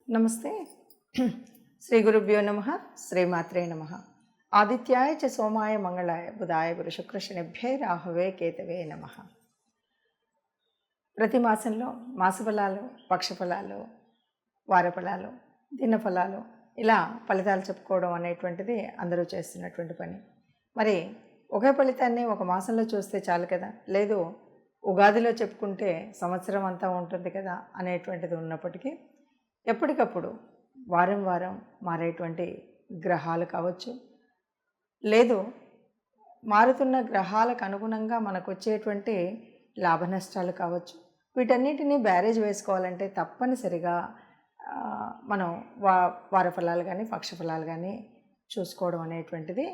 నమస్తే. శ్రీ గురుభ్యో నమ. శ్రీమాత్రే నమ. ఆదిత్యాయ చ సోమాయ మంగళాయ బుధాయ గురు శుక్ర శనిభ్యే రాహవే కేతవే నమ. ప్రతి మాసంలో మాసఫలాలు, పక్షఫలాలు, వారఫలాలు, దినఫలాలు ఇలా ఫలితాలు చెప్పుకోవడం అనేటువంటిది అందరూ చేస్తున్నటువంటి పని. మరి ఒకే ఫలితాన్ని ఒక మాసంలో చూస్తే చాలు కదా, లేదు ఉగాదిలో చెప్పుకుంటే సంవత్సరం అంతా ఉంటుంది కదా అనేటువంటిది ఉన్నప్పటికీ ఎప్పటికప్పుడు వారం వారం మారేటువంటి గ్రహాలు కావచ్చు, లేదు మారుతున్న గ్రహాలకు అనుగుణంగా మనకు వచ్చేటువంటి లాభ నష్టాలు కావచ్చు, వీటన్నిటినీ బ్యారేజ్ వేసుకోవాలంటే తప్పనిసరిగా మనం వారఫలాలు కానీ పక్షఫలాలు కానీ చూసుకోవడం అనేటువంటిది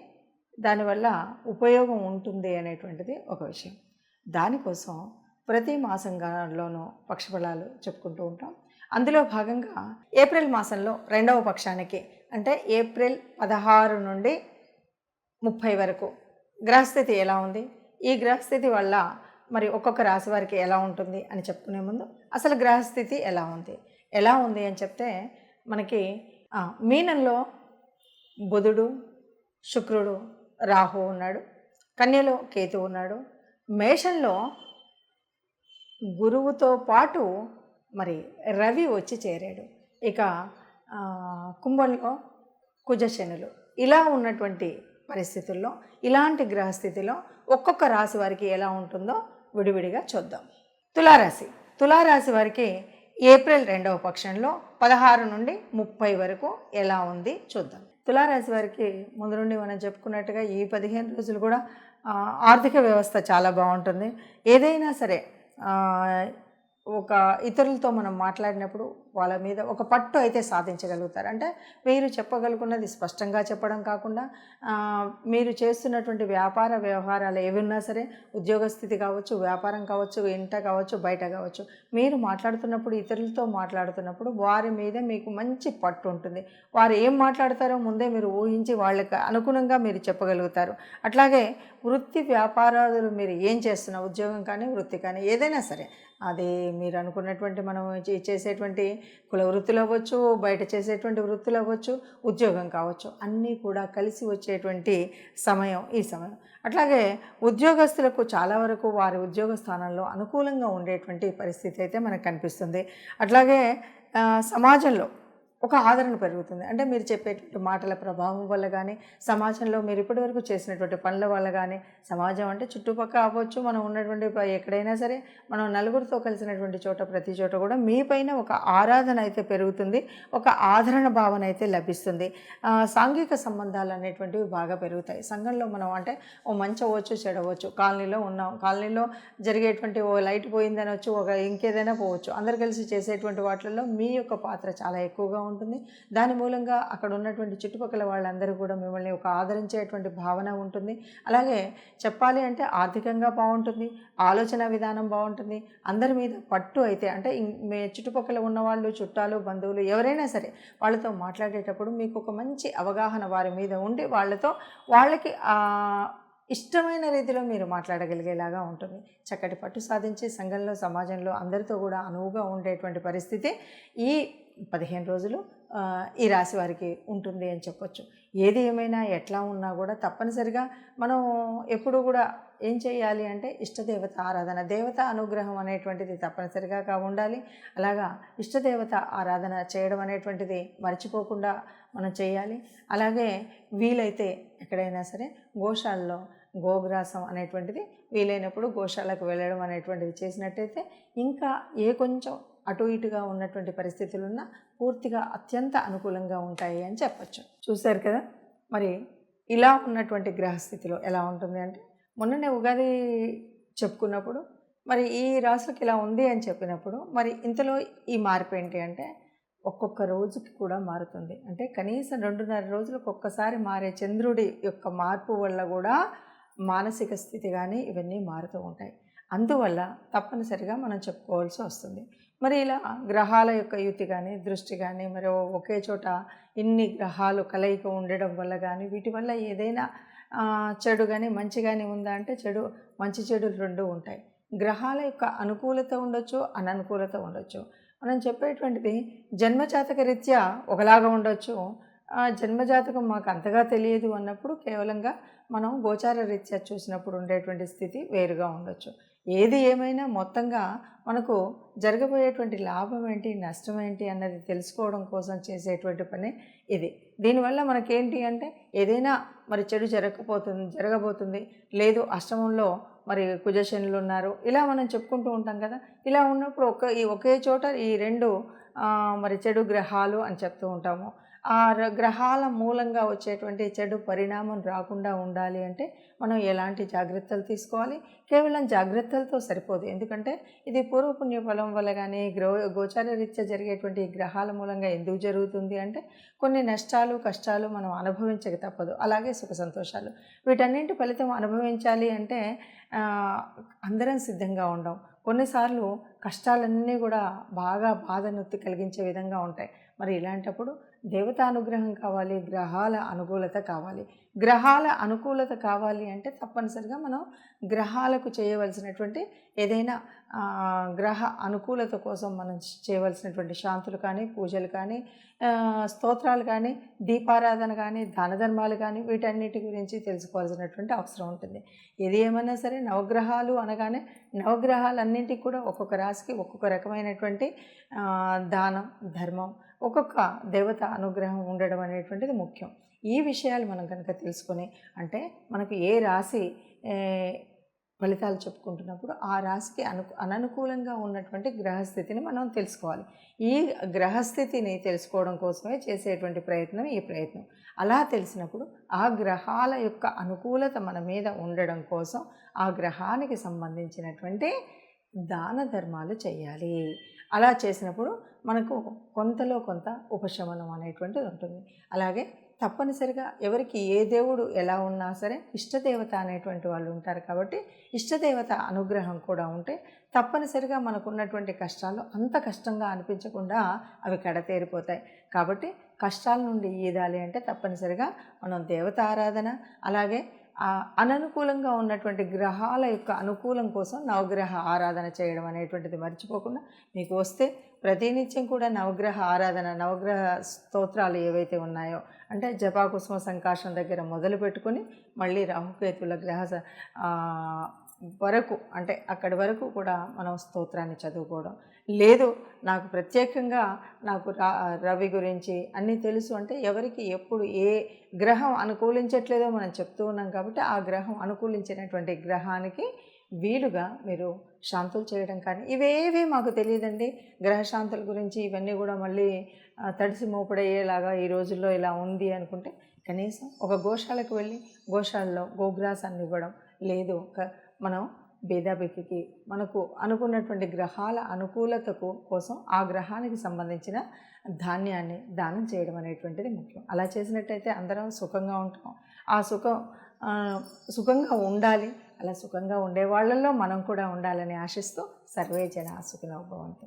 దానివల్ల ఉపయోగం ఉంటుంది అనేటువంటిది ఒక విషయం. దానికోసం ప్రతి మాసంలోనూ పక్షఫలాలు చెప్పుకుంటూ ఉంటాం. అందులో భాగంగా ఏప్రిల్ మాసంలో రెండవ పక్షానికి అంటే ఏప్రిల్ 16 నుండి 30 వరకు గ్రహస్థితి ఎలా ఉంది, ఈ గ్రహస్థితి వల్ల మరి ఒక్కొక్క రాశి వారికి ఎలా ఉంటుంది అని చెప్పుకునే ముందు అసలు గ్రహస్థితి ఎలా ఉంది అని చెప్తే మనకి మీనంలో బుధుడు, శుక్రుడు, రాహు ఉన్నాడు, కన్యలో కేతు ఉన్నాడు, మేషంలో గురువుతో పాటు మరి రవి వచ్చి చేరాడు, ఇక కుంభంలో కుజశనులు. ఇలా ఉన్నటువంటి పరిస్థితుల్లో ఇలాంటి గ్రహస్థితిలో ఒక్కొక్క రాశి వారికి ఎలా ఉంటుందో విడివిడిగా చూద్దాం. తులారాశి వారికి ఏప్రిల్ రెండవ పక్షంలో 16 నుండి 30 వరకు ఎలా ఉంది చూద్దాం. తులారాశి వారికి ముందు నుండి మనం చెప్పుకున్నట్టుగా ఈ 15 రోజులు కూడా ఆర్థిక వ్యవస్థ చాలా బాగుంటుంది. ఏదైనా సరే ఒక ఇతరులతో మనం మాట్లాడినప్పుడు వాళ్ళ మీద ఒక పట్టు అయితే సాధించగలుగుతారు. అంటే మీరు చెప్పగలుగున్నది స్పష్టంగా చెప్పడం కాకుండా మీరు చేస్తున్నటువంటి వ్యాపార వ్యవహారాలు ఏవిన్నా సరే, ఉద్యోగ స్థితి కావచ్చు, వ్యాపారం కావచ్చు, ఇంట కావచ్చు, బయట కావచ్చు, మీరు మాట్లాడుతున్నప్పుడు ఇతరులతో మాట్లాడుతున్నప్పుడు వారి మీద మీకు మంచి పట్టు ఉంటుంది. వారు ఏం మాట్లాడతారో ముందే మీరు ఊహించి వాళ్ళకి అనుగుణంగా మీరు చెప్పగలుగుతారు. అట్లాగే వృత్తి వ్యాపారాలు మీరు ఏం చేస్తున్నా, ఉద్యోగం కానీ వృత్తి కానీ ఏదైనా సరే, అది మీరు అనుకున్నటువంటి మనం చేసేటువంటి కుల వృత్తులు అవ్వచ్చు, బయట చేసేటువంటి వృత్తులు అవ్వచ్చు, ఉద్యోగం కావచ్చు, అన్నీ కూడా కలిసి వచ్చేటువంటి సమయం ఈ సమయం. అట్లాగే ఉద్యోగస్తులకు చాలా వరకు వారి ఉద్యోగ స్థానంలో అనుకూలంగా ఉండేటువంటి పరిస్థితి అయితే మనకు కనిపిస్తుంది. అట్లాగే సమాజంలో ఒక ఆదరణ పెరుగుతుంది. అంటే మీరు చెప్పేటువంటి మాటల ప్రభావం వల్ల కానీ, సమాజంలో మీరు ఇప్పటివరకు చేసినటువంటి పనుల వల్ల కానీ, సమాజం అంటే చుట్టుపక్కల అవ్వచ్చు, మనం ఉన్నటువంటి ఎక్కడైనా సరే, మనం నలుగురితో కలిసినటువంటి చోట ప్రతి చోట కూడా మీ పైన ఒక ఆరాధన అయితే పెరుగుతుంది, ఒక ఆదరణ భావన అయితే లభిస్తుంది. సాంఘిక సంబంధాలు అనేటువంటివి బాగా పెరుగుతాయి. సంఘంలో మనం అంటే ఓ మంచి అవ్వచ్చు, చెడవచ్చు, కాలనీలో ఉన్నాం, కాలనీలో జరిగేటువంటి ఓ లైట్ పోయిందనవచ్చు, ఒక ఇంకేదైనా పోవచ్చు, అందరు కలిసి చేసేటువంటి వాటిల్లో మీ యొక్క పాత్ర చాలా ఎక్కువగా ఉంటుంది. దాని మూలంగా అక్కడ ఉన్నటువంటి చుట్టుపక్కల వాళ్ళందరూ కూడా మిమ్మల్ని ఒక ఆదరించేటువంటి భావన ఉంటుంది. అలాగే చెప్పాలి అంటే ఆర్థికంగా బాగుంటుంది, ఆలోచన విధానం బాగుంటుంది, అందరి మీద పట్టు అయితే అంటే మీ చుట్టుపక్కల ఉన్నవాళ్ళు, చుట్టాలు, బంధువులు ఎవరైనా సరే వాళ్ళతో మాట్లాడేటప్పుడు మీకు ఒక మంచి అవగాహన వారి మీద ఉండి వాళ్ళకి ఇష్టమైన రీతిలో మీరు మాట్లాడగలిగేలాగా ఉంటుంది. చక్కటి పట్టు సాధించి సంఘంలో, సమాజంలో అందరితో కూడా అనువుగా ఉండేటువంటి పరిస్థితి ఈ 15 రోజులు ఈ రాశి వారికి ఉంటుంది అని చెప్పొచ్చు. ఏది ఏమైనా ఎట్లా ఉన్నా కూడా తప్పనిసరిగా మనం ఎప్పుడు కూడా ఏం చేయాలి అంటే ఇష్టదేవత ఆరాధన, దేవత అనుగ్రహం అనేటువంటిది తప్పనిసరిగా ఉండాలి. అలాగా ఇష్టదేవత ఆరాధన చేయడం అనేటువంటిది మర్చిపోకుండా మనం చేయాలి. అలాగే వీలైతే ఎక్కడైనా సరే గోశాలలో గోగ్రాసం అనేటువంటిది వీలైనప్పుడు గోశాలకు వెళ్ళడం అనేటువంటిది చేసినట్టయితే ఇంకా కొంచెం అటు ఇటుగా ఉన్నటువంటి పరిస్థితులున్నా పూర్తిగా అత్యంత అనుకూలంగా ఉంటాయి అని చెప్పచ్చు. చూశారు కదా, మరి ఇలా ఉన్నటువంటి గ్రహస్థితిలో ఎలా ఉంటుంది అంటే మొన్ననే ఉగాది చెప్పుకున్నప్పుడు మరి ఈ రాశులకు ఇలా ఉంది అని చెప్పినప్పుడు మరి ఇంతలో ఈ మార్పు ఏంటి అంటే ఒక్కొక్క రోజుకి కూడా మారుతుంది. అంటే కనీసం 2.5 రోజులకు ఒక్కసారి మారే చంద్రుడి యొక్క మార్పు వల్ల కూడా మానసిక స్థితి కానీ ఇవన్నీ మారుతూ ఉంటాయి. అందువల్ల తప్పనిసరిగా మనం చెప్పుకోవాల్సి వస్తుంది. మరి ఇలా గ్రహాల యొక్క యుతి కానీ, దృష్టి కానీ, మరి ఒకే చోట ఇన్ని గ్రహాలు కలయిక ఉండడం వల్ల కానీ, వీటి వల్ల ఏదైనా చెడు కానీ మంచి కానీ ఉందా అంటే మంచి చెడులు రెండు ఉంటాయి. గ్రహాల యొక్క అనుకూలత ఉండొచ్చు, అననుకూలత ఉండొచ్చు. మనం చెప్పేటువంటిది జన్మజాతక రీత్యా ఒకలాగా ఉండొచ్చు. జన్మజాతకం మాకు అంతగా తెలియదు అన్నప్పుడు కేవలంగా మనం గోచార రీత్యా చూసినప్పుడు ఉండేటువంటి స్థితి వేరుగా ఉండొచ్చు. ఏది ఏమైనా మొత్తంగా మనకు జరగబోయేటువంటి లాభం ఏంటి, నష్టం ఏంటి అన్నది తెలుసుకోవడం కోసం చేసేటువంటి పని ఇది. దీనివల్ల మనకేంటి అంటే ఏదైనా మరి చెడు జరగబోతుంది, లేదు అష్టమంలో మరి కుజశనులు ఉన్నారు, ఇలా మనం చెప్పుకుంటూ ఉంటాం కదా. ఇలా ఉన్నప్పుడు ఒకే చోట ఈ రెండు మరి చెడు గ్రహాలు అని చెప్తూ ఉంటాము. ఆ గ్రహాల మూలంగా వచ్చేటువంటి చెడు పరిణామం రాకుండా ఉండాలి అంటే మనం ఎలాంటి జాగ్రత్తలు తీసుకోవాలి? కేవలం జాగ్రత్తలతో సరిపోదు. ఎందుకంటే ఇది పూర్వపుణ్య ఫలం వల్ల కానీ గోచార రీత్యా జరిగేటువంటి గ్రహాల మూలంగా ఎందుకు జరుగుతుంది అంటే కొన్ని నష్టాలు కష్టాలు మనం అనుభవించక తప్పదు. అలాగే సుఖ సంతోషాలు, వీటన్నింటి ఫలితం అనుభవించాలి అంటే అందరం సిద్ధంగా ఉండం. కొన్నిసార్లు కష్టాలన్నీ కూడా బాగా బాధనొత్తి కలిగించే విధంగా ఉంటాయి. మరి ఇలాంటప్పుడు దేవతా అనుగ్రహం కావాలి, గ్రహాల అనుకూలత కావాలి. గ్రహాల అనుకూలత కావాలి అంటే తప్పనిసరిగా మనం గ్రహాలకు చేయవలసినటువంటి ఏదైనా గ్రహ అనుకూలత కోసం మనం చేయవలసినటువంటి శాంతులు కానీ, పూజలు కానీ, స్తోత్రాలు కానీ, దీపారాధన కానీ, దాన ధర్మాలు కానీ, వీటన్నిటి గురించి తెలుసుకోవాల్సినటువంటి అవసరం ఉంటుంది. ఏది ఏమైనా సరే నవగ్రహాలు అనగానే నవగ్రహాలన్నింటికి కూడా ఒక్కొక్క రాశికి ఒక్కొక్క రకమైనటువంటి దానం, ధర్మం, ఒక్కొక్క దేవత అనుగ్రహం ఉండడం అనేటువంటిది ముఖ్యం. ఈ విషయాలు మనం కనుక తెలుసుకొని, అంటే మనకు ఏ రాశి ఫలితాలు చెప్పుకుంటున్నప్పుడు ఆ రాశికి అననుకూలంగా ఉన్నటువంటి గ్రహస్థితిని మనం తెలుసుకోవాలి. ఈ గ్రహస్థితిని తెలుసుకోవడం కోసమే చేసేటువంటి ప్రయత్నం ఈ ప్రయత్నం. అలా తెలిసినప్పుడు ఆ గ్రహాల యొక్క అనుకూలత మన మీద ఉండడం కోసం ఆ గ్రహానికి సంబంధించినటువంటి దాన ధర్మాలు చేయాలి. అలా చేసినప్పుడు మనకు కొంతలో కొంత ఉపశమనం అనేటువంటిది ఉంటుంది. అలాగే తప్పనిసరిగా ఎవరికి ఏ దేవుడు ఎలా ఉన్నా సరే ఇష్టదేవత అనేటువంటి వాళ్ళు ఉంటారు. కాబట్టి ఇష్టదేవత అనుగ్రహం కూడా ఉంటే తప్పనిసరిగా మనకున్నటువంటి కష్టాలు అంత కష్టంగా అనిపించకుండా అవి కడతేరిపోతాయి. కాబట్టి కష్టాల నుండి ఈదాలి అంటే తప్పనిసరిగా మనం దేవత ఆరాధన, అలాగే అననుకూలంగా ఉన్నటువంటి గ్రహాల యొక్క అనుకూలం కోసం నవగ్రహ ఆరాధన చేయడం అనేటువంటిది మర్చిపోకుండా, మీకు వస్తే ప్రతినిత్యం కూడా నవగ్రహ ఆరాధన, నవగ్రహ స్తోత్రాలు ఏవైతే ఉన్నాయో అంటే జపాకుసుమ సంకాశం దగ్గర మొదలు పెట్టుకొని మళ్ళీ రాహుకేతుల గ్రహ వరకు, అంటే అక్కడి వరకు కూడా మనం స్తోత్రాన్ని చదువుకోవడం. లేదు నాకు ప్రత్యేకంగా నాకు రవి గురించి అన్నీ తెలుసు అంటే ఎవరికి ఎప్పుడు ఏ గ్రహం అనుకూలించట్లేదో మనం చెప్తూ ఉన్నాం. కాబట్టి ఆ గ్రహం అనుకూలించినటువంటి గ్రహానికి వీలుగా మీరు శాంతులు చేయడం కానీ, ఇవేవి మాకు తెలియదండి గ్రహశాంతుల గురించి, ఇవన్నీ కూడా మళ్ళీ తడిసి మోపడయ్యేలాగా ఈ రోజుల్లో ఇలా ఉంది అనుకుంటే కనీసం ఒక గోశాలకు వెళ్ళి గోశాలలో గోగ్రాసాన్ని ఇవ్వడం, లేదు మనం భేదాబెక్కి మనకు అనుకున్నటువంటి గ్రహాల అనుకూలతకు కోసం ఆ గ్రహానికి సంబంధించిన ధాన్యాన్ని దానం చేయడం అనేటువంటిది ముఖ్యం. అలా చేసినట్టయితే అందరం సుఖంగా ఉంటాం. ఆ సుఖంగా ఉండాలి. అలా సుఖంగా ఉండే వాళ్ళల్లో మనం కూడా ఉండాలని ఆశిస్తూ సర్వే జనా సుఖినో భవంతు.